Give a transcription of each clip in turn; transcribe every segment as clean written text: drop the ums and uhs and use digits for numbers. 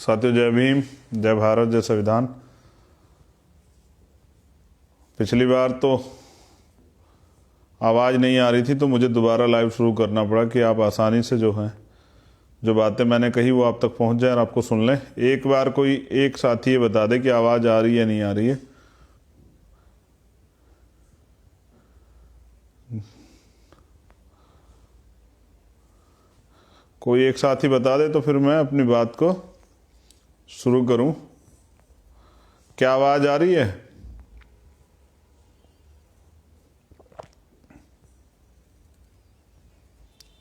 साथियों, जय भीम, जय भारत, जय संविधान। पिछली बार तो आवाज़ नहीं आ रही थी तो मुझे दोबारा लाइव शुरू करना पड़ा कि आप आसानी से जो है जो बातें मैंने कही वो आप तक पहुंच जाए और आपको सुन लें। एक बार कोई एक साथी ये बता दे कि आवाज़ आ रही है नहीं आ रही है। कोई एक साथी बता दे तो फिर मैं अपनी बात को शुरू करूं। क्या आवाज़ आ रही है?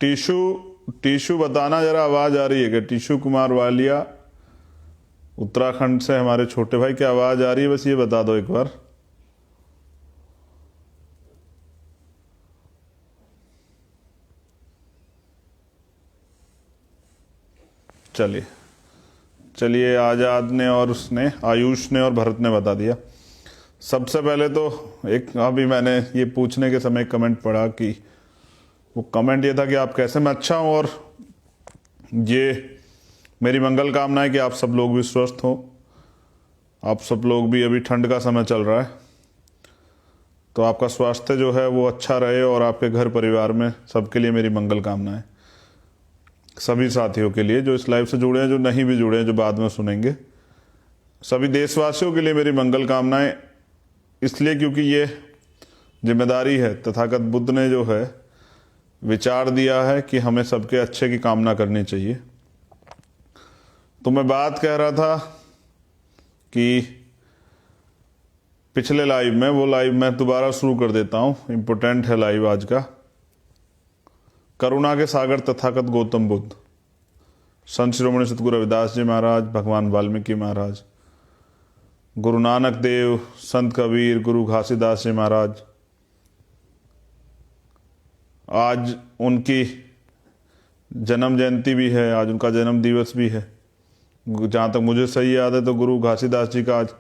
टीशू बताना जरा, आवाज़ आ रही है क्या? टीशू कुमार वालिया उत्तराखंड से हमारे छोटे भाई, क्या आवाज़ आ रही है? बस ये बता दो एक बार। चलिए आज़ाद ने और उसने, आयुष ने और भरत ने बता दिया। सबसे पहले तो एक अभी मैंने ये पूछने के समय कमेंट पढ़ा कि वो कमेंट ये था कि आप कैसे? मैं अच्छा हूँ और ये मेरी मंगल कामना है कि आप सब लोग भी स्वस्थ हों। आप सब लोग भी, अभी ठंड का समय चल रहा है तो आपका स्वास्थ्य जो है वो अच्छा रहे और आपके घर परिवार में सबके लिए मेरी मंगल कामना है। सभी साथियों के लिए जो इस लाइव से जुड़े हैं, जो नहीं भी जुड़े हैं, जो बाद में सुनेंगे, सभी देशवासियों के लिए मेरी मंगल कामनाएं। इसलिए क्योंकि ये जिम्मेदारी है, तथागत बुद्ध ने जो है विचार दिया है कि हमें सबके अच्छे की कामना करनी चाहिए। तो मैं बात कह रहा था कि पिछले लाइव में, वो लाइव मैं दोबारा शुरू कर देता हूँ, इम्पोर्टेंट है लाइव आज का। करुणा के सागर तथागत गौतम बुद्ध, संत शिरोमणि सतगुरु रविदास जी महाराज, भगवान वाल्मीकि महाराज, गुरु नानक देव, संत कबीर, गुरु घासीदास जी महाराज, आज उनकी जन्म जयंती भी है, आज उनका जन्म दिवस भी है। जहाँ तक मुझे सही याद है तो गुरु घासीदास जी का आज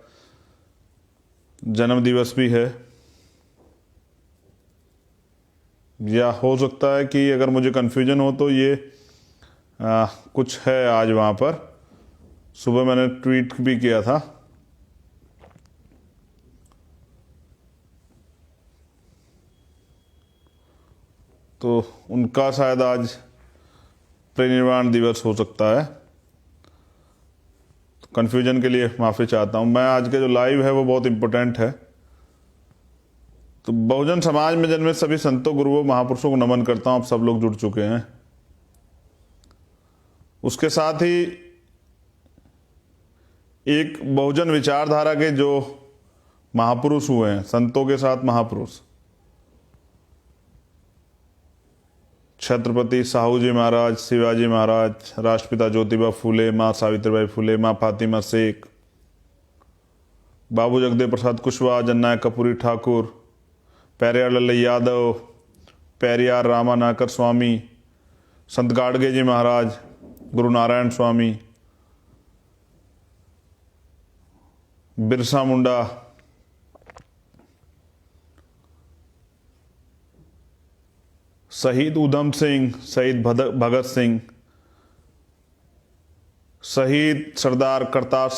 जन्म दिवस भी है, या हो सकता है कि अगर मुझे कन्फ्यूजन हो तो ये कुछ है आज वहाँ पर। सुबह मैंने ट्वीट भी किया था। तो उनका शायद आज परिनिर्वाण दिवस हो सकता है। तो कन्फ्यूजन के लिए माफ़ी चाहता हूँ। मैं आज के जो लाइव है वो बहुत इम्पोर्टेंट है। तो बहुजन समाज में जन्मे सभी संतों, गुरुओं, महापुरुषों को नमन करता हूँ। आप सब लोग जुड़ चुके हैं। उसके साथ ही एक बहुजन विचारधारा के जो महापुरुष हुए हैं, संतों के साथ महापुरुष, छत्रपति साहू जी महाराज, शिवाजी महाराज, राष्ट्रपिता ज्योतिबा फूले, माँ सावित्रीबाई फूले, माँ फातिमा शेख, बाबू जगदेव प्रसाद कुशवाहा, जननायक कर्पूरी ठाकुर, पेरियार लल्लैया यादव, पेरियार रामानाकर स्वामी, संत गाडगे जी महाराज, गुरु नारायण स्वामी, बिरसा मुंडा, शहीद उधम सिंह, शहीद भगत सिंह, शहीद सरदार करतार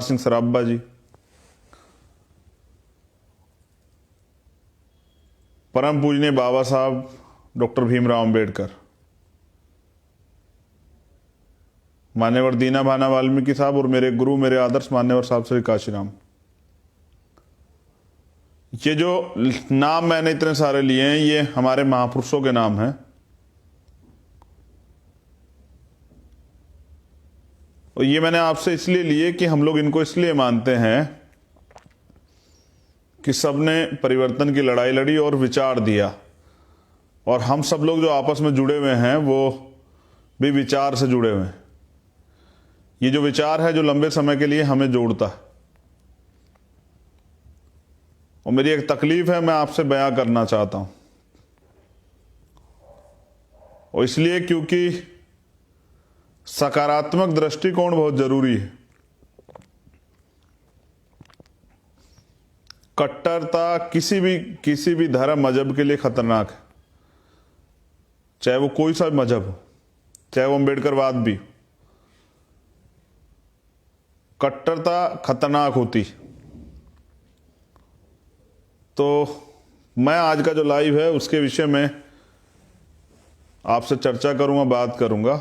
सिंह सराभा जी, परम पूजनीय बाबा साहब डॉक्टर भीमराव अंबेडकर, मान्यवर दीना भाना वाल्मीकि साहब और मेरे गुरु, मेरे आदर्श मान्यवर साहब श्री काशीराम। ये जो नाम मैंने इतने सारे लिए हैं, ये हमारे महापुरुषों के नाम हैं। और ये मैंने आपसे इसलिए लिए कि हम लोग इनको इसलिए मानते हैं कि सबने परिवर्तन की लड़ाई लड़ी और विचार दिया, और हम सब लोग जो आपस में जुड़े हुए हैं वो भी विचार से जुड़े हुए हैं। ये जो विचार है जो लंबे समय के लिए हमें जोड़ता है। और मेरी एक तकलीफ है, मैं आपसे बयां करना चाहता हूं। और इसलिए क्योंकि सकारात्मक दृष्टिकोण बहुत जरूरी है। कट्टरता किसी भी धर्म मजहब के लिए खतरनाक है, चाहे वो कोई सा मजहब हो, चाहे वो अम्बेडकरवाद भी हो। कट्टरता खतरनाक होती। तो मैं आज का जो लाइव है उसके विषय में आपसे चर्चा करूंगा, बात करूंगा।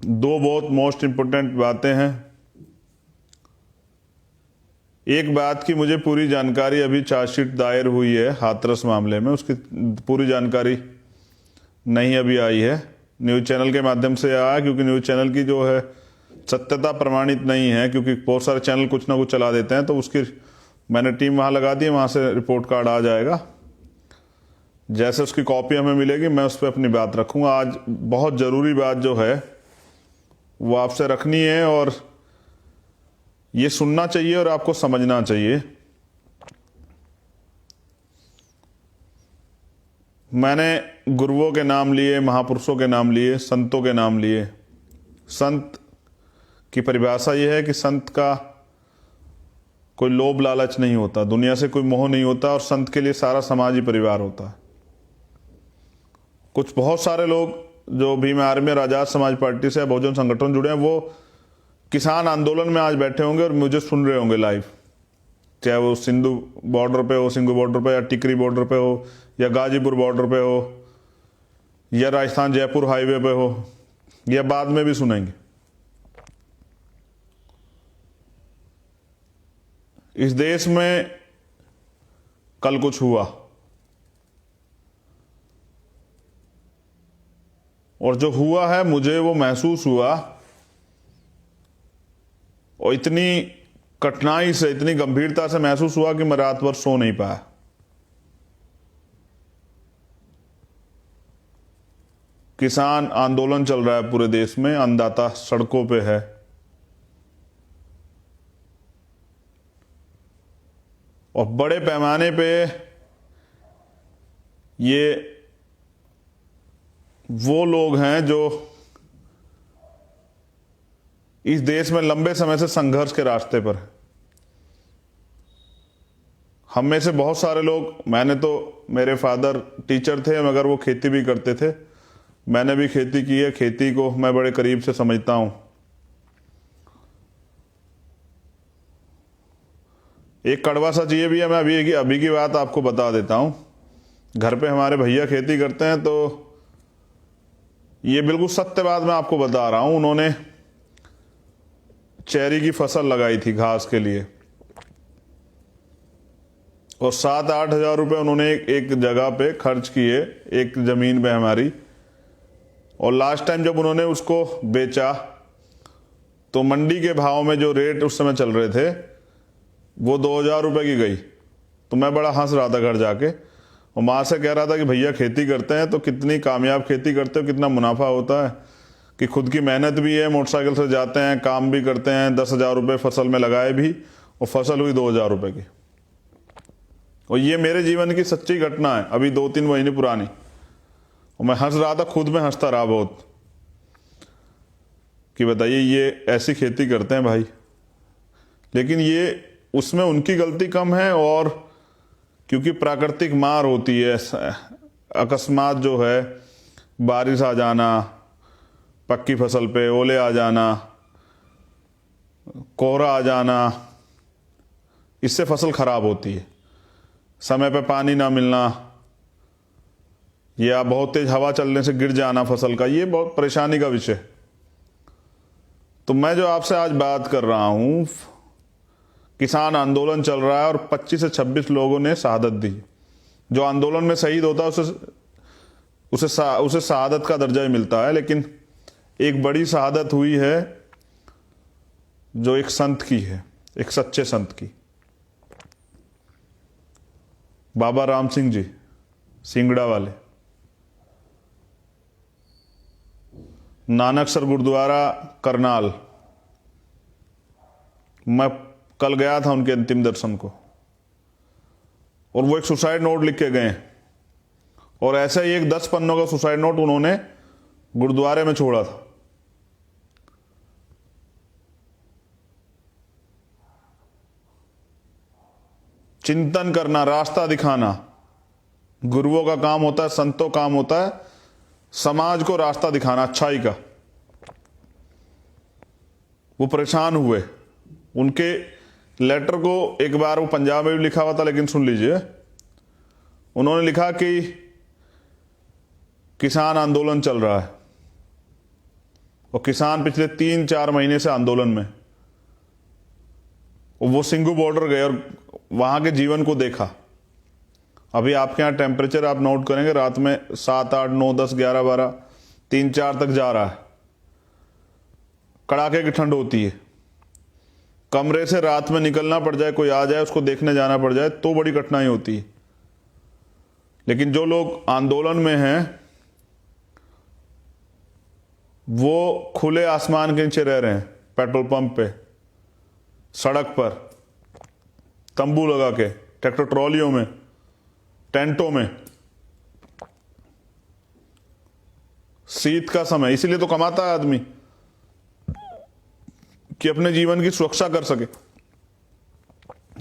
दो बहुत मोस्ट इंपोर्टेंट बातें हैं। एक बात की मुझे पूरी जानकारी, अभी चार्जशीट दायर हुई है हाथरस मामले में, उसकी पूरी जानकारी नहीं अभी आई है। न्यूज़ चैनल के माध्यम से आया, क्योंकि न्यूज़ चैनल की जो है सत्यता प्रमाणित नहीं है, क्योंकि बहुत सारे चैनल कुछ ना कुछ चला देते हैं। तो उसकी मैंने टीम वहाँ लगा दी है, वहाँ से रिपोर्ट कार्ड आ जाएगा। जैसे उसकी कॉपी हमें मिलेगी मैं उस पर अपनी बात रखूँगा। आज बहुत ज़रूरी बात जो है वो आपसे रखनी है, और ये सुनना चाहिए और आपको समझना चाहिए। मैंने गुरुओं के नाम लिए, महापुरुषों के नाम लिए, संतों के नाम लिए। संत की परिभाषा यह है कि संत का कोई लोभ लालच नहीं होता, दुनिया से कोई मोह नहीं होता, और संत के लिए सारा समाज ही परिवार होता है। कुछ बहुत सारे लोग जो भीम आर्मी और आज़ाद समाज पार्टी से बहुजन संगठन जुड़े हैं, वो किसान आंदोलन में आज बैठे होंगे और मुझे सुन रहे होंगे लाइव, चाहे वो सिंधु बॉर्डर पे हो, सिंघू बॉर्डर पे, या टिकरी बॉर्डर पे हो, या गाजीपुर बॉर्डर पे हो, या राजस्थान जयपुर हाईवे पे हो, या बाद में भी सुनेंगे। इस देश में कल कुछ हुआ, और जो हुआ है मुझे वो महसूस हुआ, और इतनी कठिनाई से, इतनी गंभीरता से महसूस हुआ कि मैं रात भर सो नहीं पाया। किसान आंदोलन चल रहा है पूरे देश में, अन्नदाता सड़कों पे है, और बड़े पैमाने पे ये वो लोग हैं जो इस देश में लंबे समय से संघर्ष के रास्ते पर है। हम में से बहुत सारे लोग, मैंने तो, मेरे फादर टीचर थे मगर वो खेती भी करते थे, मैंने भी खेती की है, खेती को मैं बड़े करीब से समझता हूं। एक कड़वा सच ये भी है, मैं अभी की बात आपको बता देता हूं। घर पे हमारे भैया खेती करते हैं, तो ये बिल्कुल सत्य बात मैं आपको बता रहा हूं। उन्होंने चेरी की फसल लगाई थी घास के लिए, और 7-8 हज़ार रुपये उन्होंने एक जगह पे खर्च किए, एक जमीन पे हमारी। और लास्ट टाइम जब उन्होंने उसको बेचा तो मंडी के भाव में जो रेट उस समय चल रहे थे वो 2,000 रुपये की गई। तो मैं बड़ा हंस रहा था घर जाके, और माँ से कह रहा था कि भैया खेती करते हैं तो कितनी कामयाब खेती करते हो, कितना मुनाफा होता है, कि खुद की मेहनत भी है, मोटरसाइकिल से जाते हैं, काम भी करते हैं, 10,000 रुपये फसल में लगाए भी, और फसल हुई 2,000 रुपये की। और ये मेरे जीवन की सच्ची घटना है, अभी 2-3 महीने पुरानी। और मैं हंस रहा था, खुद में हंसता रहा बहुत, कि बताइए ये ऐसी खेती करते हैं भाई। लेकिन ये उसमें उनकी गलती कम है, और क्योंकि प्राकृतिक मार होती है, अकस्मात जो है बारिश आ जाना, पक्की फसल पे ओले आ जाना, कोहरा आ जाना, इससे फसल खराब होती है। समय पे पानी ना मिलना, या बहुत तेज हवा चलने से गिर जाना फसल का, ये बहुत परेशानी का विषय। तो मैं जो आपसे आज बात कर रहा हूं, किसान आंदोलन चल रहा है और 25 से 26 लोगों ने शहादत दी। जो आंदोलन में शहीद होता है उसे शहादत का दर्जा ही मिलता है, लेकिन एक बड़ी शहादत हुई है जो एक संत की है, एक सच्चे संत की। बाबा राम सिंह जी, सिंगड़ा वाले, नानकसर गुरुद्वारा करनाल। मैं कल गया था उनके अंतिम दर्शन को, और वो एक सुसाइड नोट लिख के गए, और ऐसा ही एक 10 पन्नों का सुसाइड नोट उन्होंने गुरुद्वारे में छोड़ा था। चिंतन करना, रास्ता दिखाना गुरुओं का काम होता है, संतों का काम होता है, समाज को रास्ता दिखाना अच्छाई का। वो परेशान हुए, उनके लेटर को एक बार वो पंजाब में भी लिखा हुआ था, लेकिन सुन लीजिए, उन्होंने लिखा कि किसान आंदोलन चल रहा है और किसान पिछले 3-4 महीने से आंदोलन में। वो सिंघू बॉर्डर गए और वहां के जीवन को देखा। अभी आपके यहाँ टेम्परेचर आप नोट करेंगे रात में 7, 8, 9, 10, 11, 12, 3, 4 तक जा रहा है। कड़ाके की ठंड होती है। कमरे से रात में निकलना पड़ जाए, कोई आ जाए उसको देखने जाना पड़ जाए तो बड़ी कठिनाई होती है। लेकिन जो लोग आंदोलन में हैं वो खुले आसमान के नीचे रह रहे हैं, पेट्रोल पंप पे, सड़क पर, तंबू लगा के, ट्रैक्टर ट्रॉलियों में, टेंटों में। शीत का समय, इसीलिए तो कमाता है आदमी कि अपने जीवन की सुरक्षा कर सके,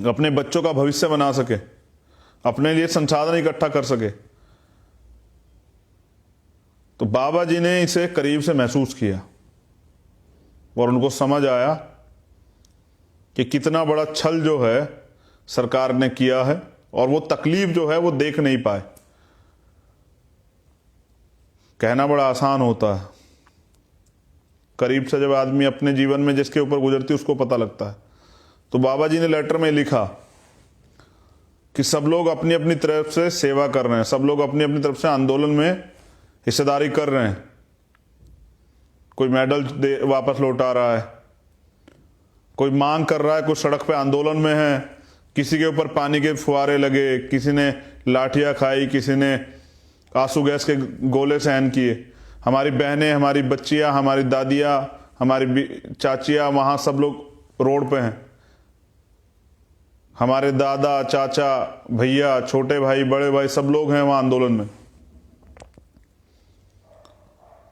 अपने बच्चों का भविष्य बना सके, अपने लिए संसाधन इकट्ठा कर सके। तो बाबा जी ने इसे करीब से महसूस किया और उनको समझ आया कि कितना बड़ा छल जो है सरकार ने किया है और वो तकलीफ जो है वो देख नहीं पाए। कहना बड़ा आसान होता है, करीब से जब आदमी अपने जीवन में जिसके ऊपर गुजरती है उसको पता लगता है। तो बाबा जी ने लेटर में लिखा कि सब लोग अपनी अपनी तरफ से सेवा कर रहे हैं, सब लोग अपनी अपनी तरफ से आंदोलन में हिस्सेदारी कर रहे हैं। कोई मेडल वापस लौटा रहा है, कोई मांग कर रहा है, कोई सड़क पे आंदोलन में है, किसी के ऊपर पानी के फुहारे लगे, किसी ने लाठियां खाई, किसी ने आंसू गैस के गोले सहन किए। हमारी बहनें, हमारी बच्चियां, हमारी दादियां, हमारी चाचियां, वहां सब लोग रोड पे हैं। हमारे दादा, चाचा, भैया, छोटे भाई, बड़े भाई, सब लोग हैं वहां आंदोलन में।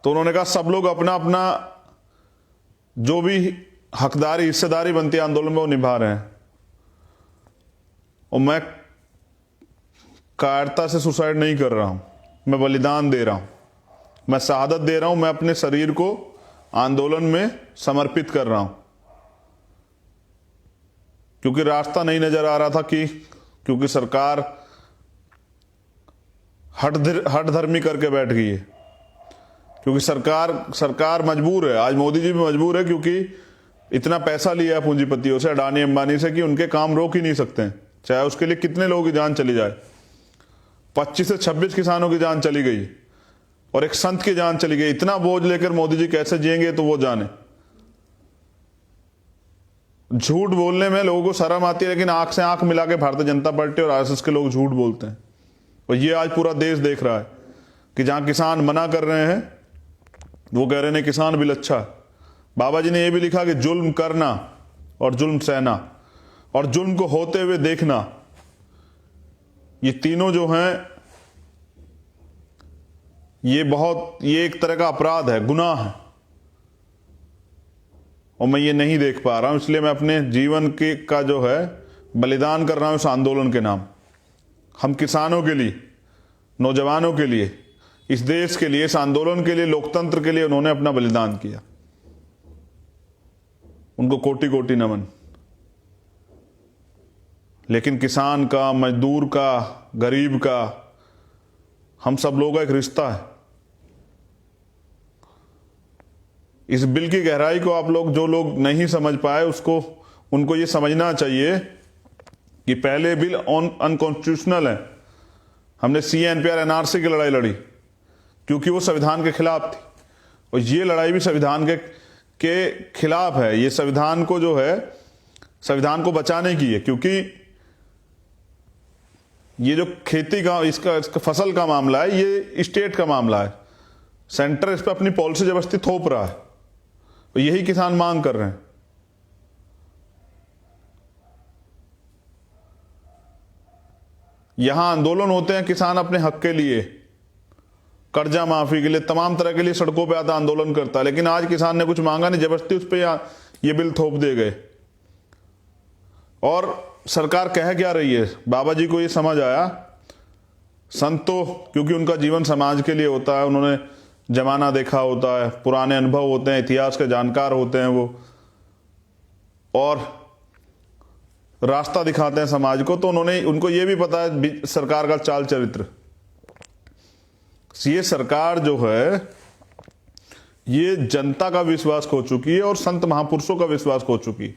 तो उन्होंने कहा सब लोग अपना अपना जो भी हकदारी, हिस्सेदारी बनती है आंदोलन में वो निभा रहे हैं। और मैं कायरता से सुसाइड नहीं कर रहा हूं, मैं बलिदान दे रहा हूं, मैं शहादत दे रहा हूं, मैं अपने शरीर को आंदोलन में समर्पित कर रहा हूं। क्योंकि रास्ता नहीं नजर आ रहा था क्योंकि सरकार हठधर्मी करके बैठ गई है। क्योंकि सरकार मजबूर है, आज मोदी जी भी मजबूर है, क्योंकि इतना पैसा लिया है पूंजीपतियों से, अडानी अंबानी से, कि उनके काम रोक ही नहीं सकते हैं, चाहे उसके लिए कितने लोगों की जान चली जाए। 25 से 26 किसानों की जान चली गई और एक संत की जान चली गई। इतना बोझ लेकर मोदी जी कैसे जिएंगे तो वो जाने। झूठ बोलने में लोगों को शर्म आती है, लेकिन आंख से आंख मिला के भारतीय जनता पार्टी और आरएसएस के लोग झूठ बोलते हैं। और ये आज पूरा देश देख रहा है कि जहां किसान मना कर रहे हैं वो कह रहे हैं किसान बिल अच्छा है। बाबा जी ने यह भी लिखा कि जुल्म करना और जुल्म सहना और जुल्म को होते हुए देखना, ये तीनों जो हैं ये एक तरह का अपराध है, गुनाह है, और मैं ये नहीं देख पा रहा हूं। इसलिए मैं अपने जीवन का जो है बलिदान कर रहा हूं इस आंदोलन के नाम। हम किसानों के लिए, नौजवानों के लिए, इस देश के लिए, इस आंदोलन के लिए, लोकतंत्र के लिए उन्होंने अपना बलिदान किया। उनको कोटि कोटि नमन। लेकिन किसान का, मजदूर का, गरीब का, हम सब लोगों का एक रिश्ता है। इस बिल की गहराई को आप लोग, जो लोग नहीं समझ पाए, उनको ये समझना चाहिए कि पहले बिल अनकॉन्स्टिट्यूशनल है। हमने CA-NPR NRC की लड़ाई लड़ी क्योंकि वो संविधान के खिलाफ थी, और ये लड़ाई भी संविधान के खिलाफ है। ये संविधान को जो है, संविधान को बचाने की है, क्योंकि ये जो खेती का इसका फसल का मामला है, ये स्टेट का मामला है। सेंटर इस पर अपनी पॉलिसी जबरदस्ती थोप रहा है, और यही किसान मांग कर रहे हैं। यहां आंदोलन होते हैं किसान अपने हक के लिए, कर्जा माफी के लिए, तमाम तरह के लिए सड़कों पे आता आंदोलन करता है। लेकिन आज किसान ने कुछ मांगा नहीं, जबरदस्ती उस पर ये बिल थोप दे गए। और सरकार कह क्या रही है? बाबा जी को ये समझ आया, संतो, क्योंकि उनका जीवन समाज के लिए होता है, उन्होंने जमाना देखा होता है, पुराने अनुभव होते हैं, इतिहास के जानकार होते हैं वो, और रास्ता दिखाते हैं समाज को, तो उनको ये भी पता है सरकार का चाल चरित्र। ये सरकार जो है ये जनता का विश्वास खो चुकी है और संत महापुरुषों का विश्वास खो चुकी है।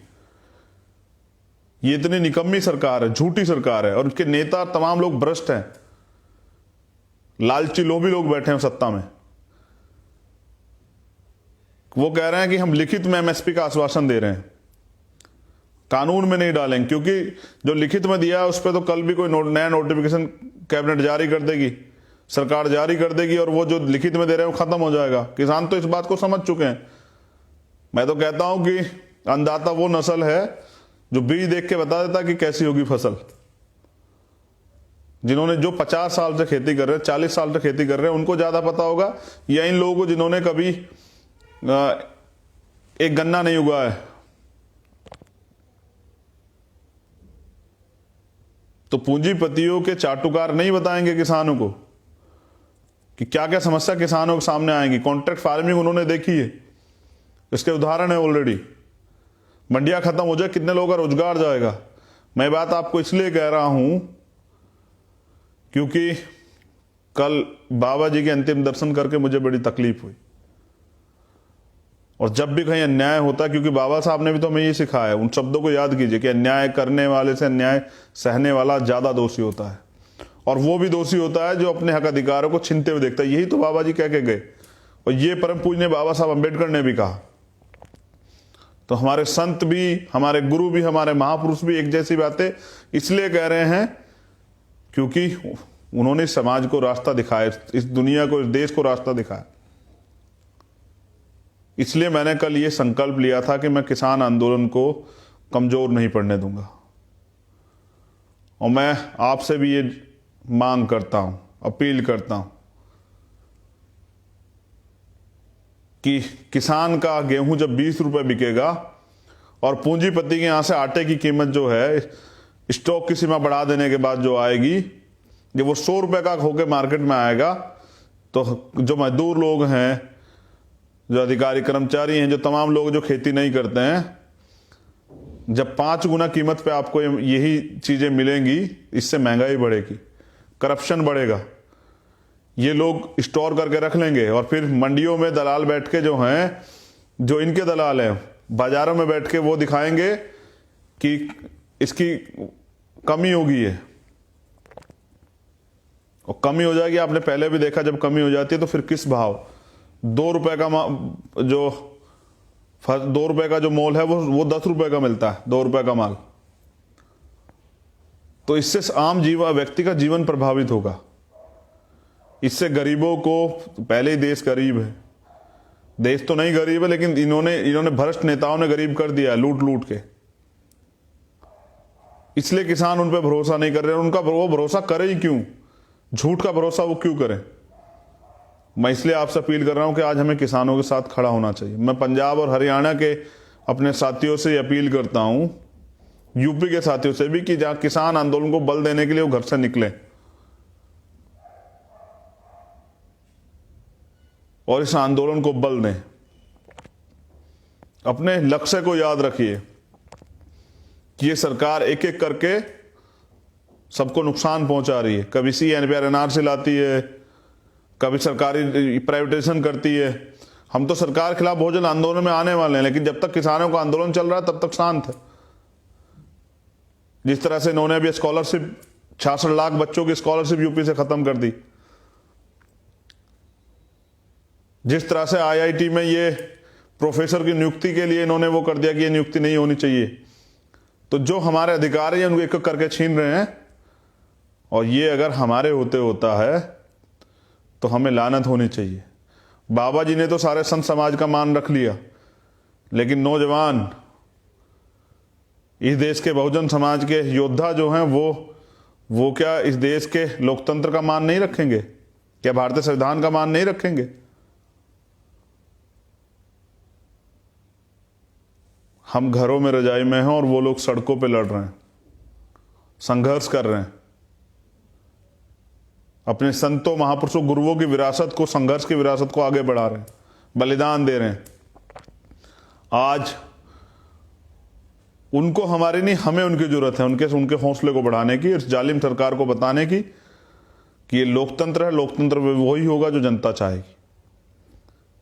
ये इतनी निकम्मी सरकार है, झूठी सरकार है, और उनके नेता तमाम लोग भ्रष्ट हैं, लालची लोभी लोग बैठे हैं सत्ता में। वो कह रहे हैं कि हम लिखित में एमएसपी का आश्वासन दे रहे हैं, कानून में नहीं डालेंगे, क्योंकि जो लिखित में दिया है उस पर तो कल भी कोई नया नोटिफिकेशन कैबिनेट जारी कर देगी, सरकार जारी कर देगी, और वो जो लिखित में दे रहे हैं वो खत्म हो जाएगा। किसान तो इस बात को समझ चुके हैं। मैं तो कहता हूं कि अन्नदाता वो नस्ल है जो बीज देख के बता देता कि कैसी होगी फसल। जिन्होंने जो 50 साल से खेती कर रहे हैं, 40 साल से खेती कर रहे हैं, उनको ज्यादा पता होगा, या इन लोगों को जिन्होंने कभी एक गन्ना नहीं उगाया है। तो पूंजीपतियों के चाटुकार नहीं बताएंगे किसानों को कि क्या क्या समस्या किसानों के सामने आएंगी। कॉन्ट्रैक्ट फार्मिंग उन्होंने देखी है, इसके उदाहरण है ऑलरेडी। मंडियां खत्म हो जाए, कितने लोगों का रोजगार जाएगा। मैं बात आपको इसलिए कह रहा हूं क्योंकि कल बाबा जी के अंतिम दर्शन करके मुझे बड़ी तकलीफ हुई। और जब भी कहीं अन्याय होता है, क्योंकि बाबा साहब ने भी तो हमें ये सिखाया है, उन शब्दों को याद कीजिए कि अन्याय करने वाले से अन्याय सहने वाला ज्यादा दोषी होता है, और वो भी दोषी होता है जो अपने हक अधिकारों को छीनते हुए देखता है। यही तो बाबा जी कह के गए, और ये परम पूज्य बाबा साहब अम्बेडकर ने भी कहा। तो हमारे संत भी, हमारे गुरु भी, हमारे महापुरुष भी एक जैसी बातें इसलिए कह रहे हैं क्योंकि उन्होंने समाज को रास्ता दिखाया, इस दुनिया को, इस देश को रास्ता दिखाया। इसलिए मैंने कल ये संकल्प लिया था कि मैं किसान आंदोलन को कमजोर नहीं पड़ने दूंगा। और मैं आपसे भी ये मांग करता हूं, अपील करता हूं कि किसान का गेहूं जब 20 रुपए बिकेगा और पूंजीपति के यहां से आटे की कीमत जो है स्टॉक की सीमा बढ़ा देने के बाद जो आएगी, जब वो 100 रुपए का होकर मार्केट में आएगा, तो जो मजदूर लोग हैं, जो अधिकारी कर्मचारी हैं, जो तमाम लोग जो खेती नहीं करते हैं, जब 5 गुना कीमत पे आपको यही चीजें मिलेंगी, इससे महंगाई बढ़ेगी, करप्शन बढ़ेगा। ये लोग स्टोर करके रख लेंगे और फिर मंडियों में दलाल बैठ के जो हैं, जो इनके दलाल हैं, बाजारों में बैठ के वो दिखाएंगे कि इसकी कमी होगी है, और कमी हो जाएगी। आपने पहले भी देखा, जब कमी हो जाती है तो फिर किस भाव 2 रुपए का जो 2 रुपए का जो मोल है वो 10 रुपए का मिलता है, 2 रुपए का माल। तो इससे आम व्यक्ति का जीवन प्रभावित होगा। इससे गरीबों को, पहले ही देश गरीब है, देश तो नहीं गरीब है, लेकिन इन्होंने भ्रष्ट नेताओं ने गरीब कर दिया लूट लूट के। इसलिए किसान उन पर भरोसा नहीं कर रहे। उनका वो भरोसा करे ही क्यों? झूठ का भरोसा वो क्यों करें? मैं इसलिए आपसे अपील कर रहा हूं कि आज हमें किसानों के साथ खड़ा होना चाहिए। मैं पंजाब और हरियाणा के अपने साथियों से अपील करता हूं, यूपी के साथियों से भी, कि जहां किसान आंदोलन को बल देने के लिए वो घर से निकले और इस आंदोलन को बल दें। अपने लक्ष्य को याद रखिए कि ये सरकार एक एक करके सबको नुकसान पहुंचा रही है। कभी CNPR NRC लाती है, कभी सरकारी प्राइवेटाइजेशन करती है। हम तो सरकार खिलाफ बहुजन आंदोलन में आने वाले हैं, लेकिन जब तक किसानों का आंदोलन चल रहा है तब तक शांत है। जिस तरह से इन्होंने अभी स्कॉलरशिप, 66 लाख बच्चों की स्कॉलरशिप यूपी से खत्म कर दी, जिस तरह से IIT में ये प्रोफेसर की नियुक्ति के लिए इन्होंने वो कर दिया कि ये नियुक्ति नहीं होनी चाहिए। तो जो हमारे अधिकार हैं उनको एक एक करके छीन रहे हैं, और ये अगर हमारे होता है तो हमें लानत होनी चाहिए। बाबा जी ने तो सारे संत समाज का मान रख लिया, लेकिन नौजवान, इस देश के बहुजन समाज के योद्धा जो हैं, वो क्या इस देश के लोकतंत्र का मान नहीं रखेंगे? क्या भारतीय संविधान का मान नहीं रखेंगे? हम घरों में, रजाई में हैं, और वो लोग सड़कों पे लड़ रहे हैं, संघर्ष कर रहे हैं, अपने संतों, महापुरुषों, गुरुओं की विरासत को, संघर्ष की विरासत को आगे बढ़ा रहे हैं, बलिदान दे रहे हैं। आज उनको हमारी नहीं, हमें उनकी जरूरत है, उनके हौसले को बढ़ाने की, इस जालिम सरकार को बताने की कि ये लोकतंत्र है, लोकतंत्र में वही होगा जो जनता चाहेगी।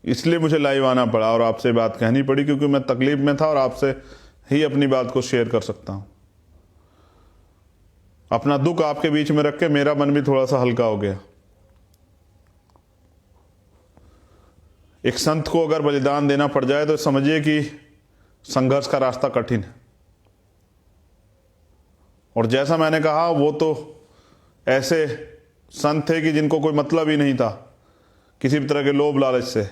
इसलिए मुझे लाइव आना पड़ा और आपसे बात कहनी पड़ी, क्योंकि मैं तकलीफ में था और आपसे ही अपनी बात को शेयर कर सकता हूं। अपना दुख आपके बीच में रख के मेरा मन भी थोड़ा सा हल्का हो गया। एक संत को अगर बलिदान देना पड़ जाए तो समझिए कि संघर्ष का रास्ता कठिन है। और जैसा मैंने कहा, वो तो ऐसे संत थे कि जिनको कोई मतलब ही नहीं था किसी भी तरह के लोभ लालच से।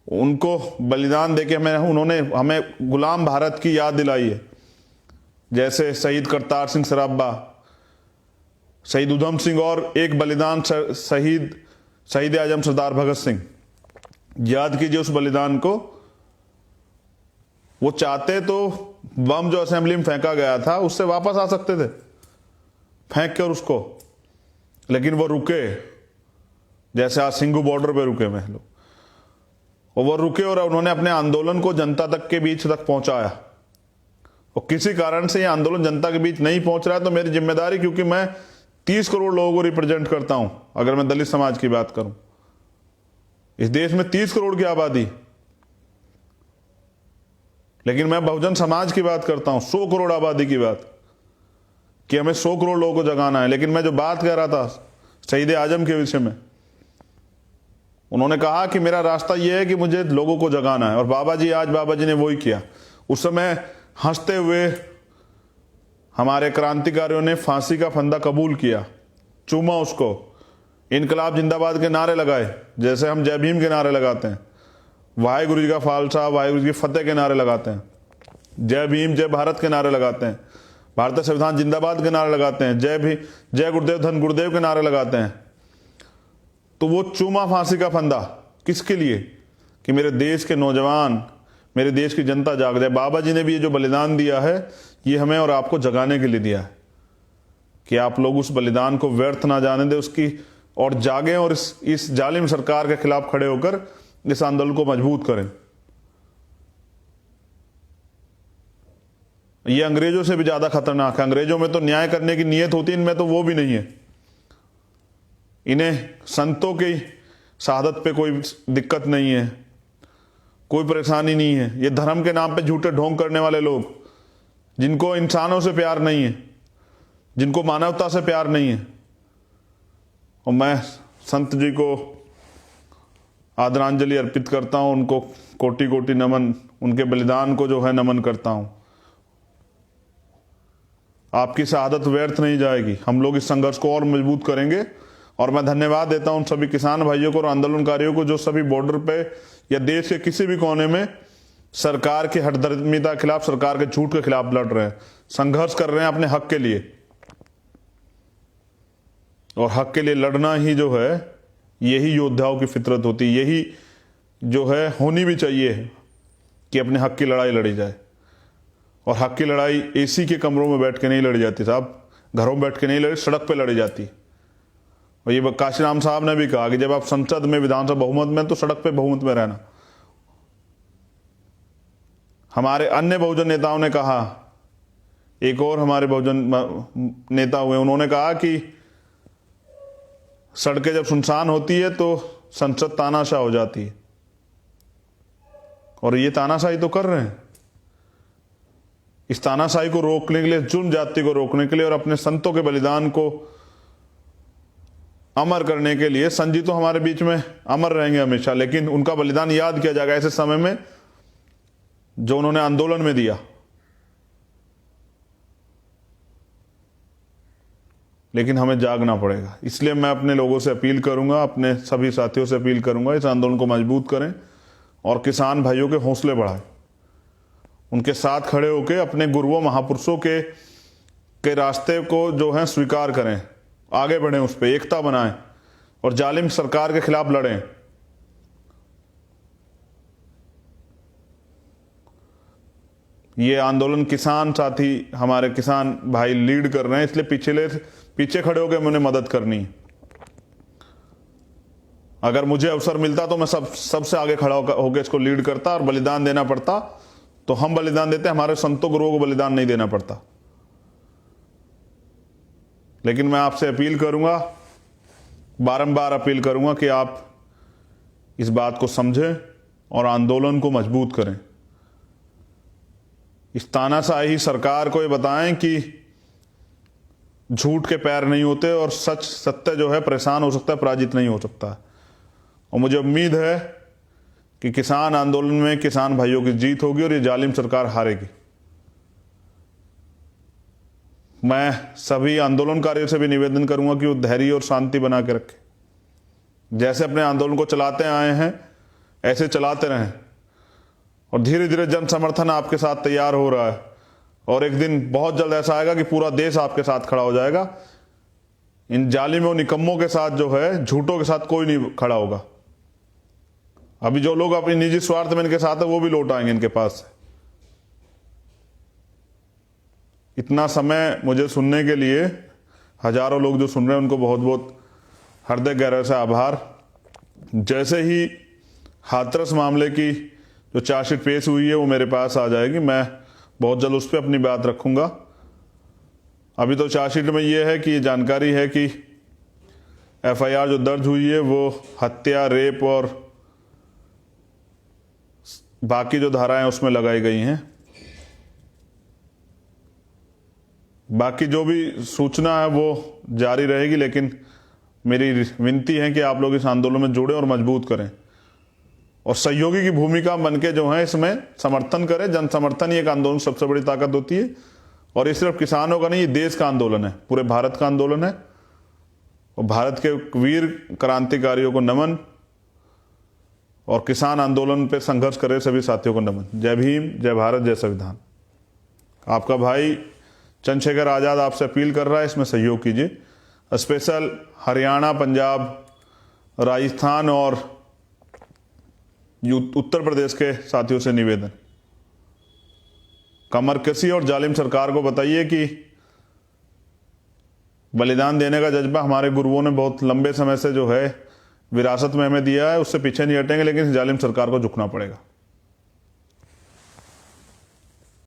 उनको बलिदान देके उन्होंने हमें गुलाम भारत की याद दिलाई है। जैसे शहीद करतार सिंह सराभा, शहीद उधम सिंह और एक बलिदान शहीद आजम सरदार भगत सिंह, याद कीजिए उस बलिदान को। वो चाहते तो बम जो असेंबली में फेंका गया था उससे वापस आ सकते थे फेंक कर उसको, लेकिन वो रुके, जैसे आज सिंघू बॉर्डर पे रुके में लोग, और वो रुके और उन्होंने अपने आंदोलन को जनता तक के बीच तक पहुंचाया। और किसी कारण से ये आंदोलन जनता के बीच नहीं पहुंच रहा है तो मेरी जिम्मेदारी, क्योंकि मैं 30 करोड़ लोगों को रिप्रेजेंट करता हूं। अगर मैं दलित समाज की बात करूं, इस देश में 30 करोड़ की आबादी, लेकिन मैं बहुजन समाज की बात करता हूं, 100 करोड़ आबादी की बात, कि हमें 100 करोड़ लोगों को जगाना है। लेकिन मैं जो बात कह रहा था शहीद आजम के विषय में, उन्होंने कहा कि मेरा रास्ता यह है कि मुझे लोगों को जगाना है, और बाबा जी ने वही किया। उस समय हंसते हुए हमारे क्रांतिकारियों ने फांसी का फंदा कबूल किया, चूमा उसको, इनकलाब जिंदाबाद के नारे लगाए, जैसे हम जय भीम के नारे लगाते हैं, वाहेगुरु जी का फालसा, वाहेगुरु जी की फतेह के नारे लगाते हैं, जय भीम जय भारत के नारे लगाते हैं, भारतीय संविधान जिंदाबाद के नारे लगाते हैं, जय गुरुदेव धन गुरुदेव के नारे लगाते हैं। तो वो चूमा फांसी का फंदा किसके लिए? कि मेरे देश के नौजवान, मेरे देश की जनता जाग जाए। बाबा जी ने भी ये जो बलिदान दिया है, ये हमें और आपको जगाने के लिए दिया है कि आप लोग उस बलिदान को व्यर्थ ना जाने दें उसकी, और जागें और इस जालिम सरकार के खिलाफ खड़े होकर इस आंदोलन को मजबूत करें। ये अंग्रेजों से भी ज्यादा खतरनाक है। अंग्रेजों में तो न्याय करने की नीयत होती है, इनमें तो वो भी नहीं है। इन्हें संतों की शहादत पे कोई दिक्कत नहीं है, कोई परेशानी नहीं है। ये धर्म के नाम पे झूठे ढोंग करने वाले लोग, जिनको इंसानों से प्यार नहीं है, जिनको मानवता से प्यार नहीं है। और मैं संत जी को आदरांजलि अर्पित करता हूं, उनको कोटि कोटि नमन, उनके बलिदान को जो है नमन करता हूं। आपकी शहादत व्यर्थ नहीं जाएगी, हम लोग इस संघर्ष को और मजबूत करेंगे। और मैं धन्यवाद देता हूं उन सभी किसान भाइयों को और आंदोलनकारियों को जो सभी बॉर्डर पे या देश के किसी भी कोने में सरकार की हठधर्मिता के खिलाफ, सरकार के झूठ के खिलाफ लड़ रहे हैं, संघर्ष कर रहे हैं अपने हक के लिए। और हक के लिए लड़ना ही जो है, यही योद्धाओं की फितरत होती है, यही जो है होनी भी चाहिए कि अपने हक की लड़ाई लड़ी जाए। और हक की लड़ाई एसी के कमरों में बैठ के नहीं लड़ी जाती साहब, घरों में बैठ के नहीं लड़ी, सड़क पे लड़ी जाती। और ये काशीराम साहब ने भी कहा कि जब आप संसद में, विधानसभा बहुमत में, तो सड़क पे बहुमत में रहना। हमारे अन्य बहुजन नेताओं ने कहा, एक और हमारे बहुजन नेता हुए, उन्होंने कहा कि सड़कें जब सुनसान होती है तो संसद तानाशाह हो जाती है। और ये तानाशाही तो कर रहे हैं। इस तानाशाही को रोकने के लिए, जुल्म जाति को रोकने के लिए और अपने संतों के बलिदान को अमर करने के लिए, संत जी तो हमारे बीच में अमर रहेंगे हमेशा, लेकिन उनका बलिदान याद किया जाएगा ऐसे समय में जो उन्होंने आंदोलन में दिया। लेकिन हमें जागना पड़ेगा। इसलिए मैं अपने लोगों से अपील करूंगा, अपने सभी साथियों से अपील करूंगा, इस आंदोलन को मजबूत करें और किसान भाइयों के हौसले बढ़ाएं, उनके साथ खड़े होकर अपने गुरुओं महापुरुषों के रास्ते को जो है स्वीकार करें, आगे बढ़ें, उस पर एकता बनाएं और जालिम सरकार के खिलाफ लड़ें। ये आंदोलन किसान साथी, हमारे किसान भाई लीड कर रहे हैं, इसलिए पीछे खड़े होकर उन्हें मदद करनी है। अगर मुझे अवसर मिलता तो मैं सबसे आगे खड़ा होकर इसको लीड करता और बलिदान देना पड़ता तो हम बलिदान देते, हमारे संतों गुरुओं को बलिदान नहीं देना पड़ता। लेकिन मैं आपसे अपील करूंगा, बारंबार अपील करूंगा कि आप इस बात को समझें और आंदोलन को मजबूत करें। इस तानाशाही सरकार को ये बताएं कि झूठ के पैर नहीं होते और सत्य जो है परेशान हो सकता है, पराजित नहीं हो सकता। और मुझे उम्मीद है कि किसान आंदोलन में किसान भाइयों की जीत होगी और ये जालिम सरकार हारेगी। मैं सभी आंदोलनकारियों से भी निवेदन करूंगा कि वो धैर्य और शांति बना के रखें। जैसे अपने आंदोलन को चलाते आए हैं ऐसे चलाते रहें और धीरे धीरे जन समर्थन आपके साथ तैयार हो रहा है और एक दिन बहुत जल्द ऐसा आएगा कि पूरा देश आपके साथ खड़ा हो जाएगा। इन जालिमों निकम्मों के साथ जो है, झूठों के साथ कोई नहीं खड़ा होगा। अभी जो लोग अपनी निजी स्वार्थ में इनके साथ है वो भी लौट आएंगे इनके पास से। इतना समय मुझे सुनने के लिए हजारों लोग जो सुन रहे हैं उनको बहुत बहुत हृदय गहराई से आभार। जैसे ही हाथरस मामले की जो चार्जशीट पेश हुई है वो मेरे पास आ जाएगी, मैं बहुत जल्द उस पर अपनी बात रखूंगा। अभी तो चार्जशीट में ये है कि ये जानकारी है कि एफआईआर जो दर्ज हुई है वो हत्या, रेप और बाकी जो धाराएं उसमें लगाई गई हैं। बाकी जो भी सूचना है वो जारी रहेगी, लेकिन मेरी विनती है कि आप लोग इस आंदोलन में जुड़े और मजबूत करें और सहयोगी की भूमिका बनके जो है इसमें समर्थन करें। जन समर्थन ही एक आंदोलन सबसे बड़ी ताकत होती है और ये सिर्फ किसानों का नहीं, ये देश का आंदोलन है, पूरे भारत का आंदोलन है। और भारत के वीर क्रांतिकारियों को नमन और किसान आंदोलन पे संघर्ष करे सभी साथियों को नमन। जय भीम, जय भारत, जय संविधान। आपका भाई चंद्रशेखर आजाद आपसे अपील कर रहा है, इसमें सहयोग कीजिए। स्पेशल हरियाणा, पंजाब, राजस्थान और उत्तर प्रदेश के साथियों से निवेदन, कमरकसी और जालिम सरकार को बताइए कि बलिदान देने का जज्बा हमारे गुरुओं ने बहुत लंबे समय से जो है विरासत में हमें दिया है, उससे पीछे नहीं हटेंगे, लेकिन इस जालिम सरकार को झुकना पड़ेगा।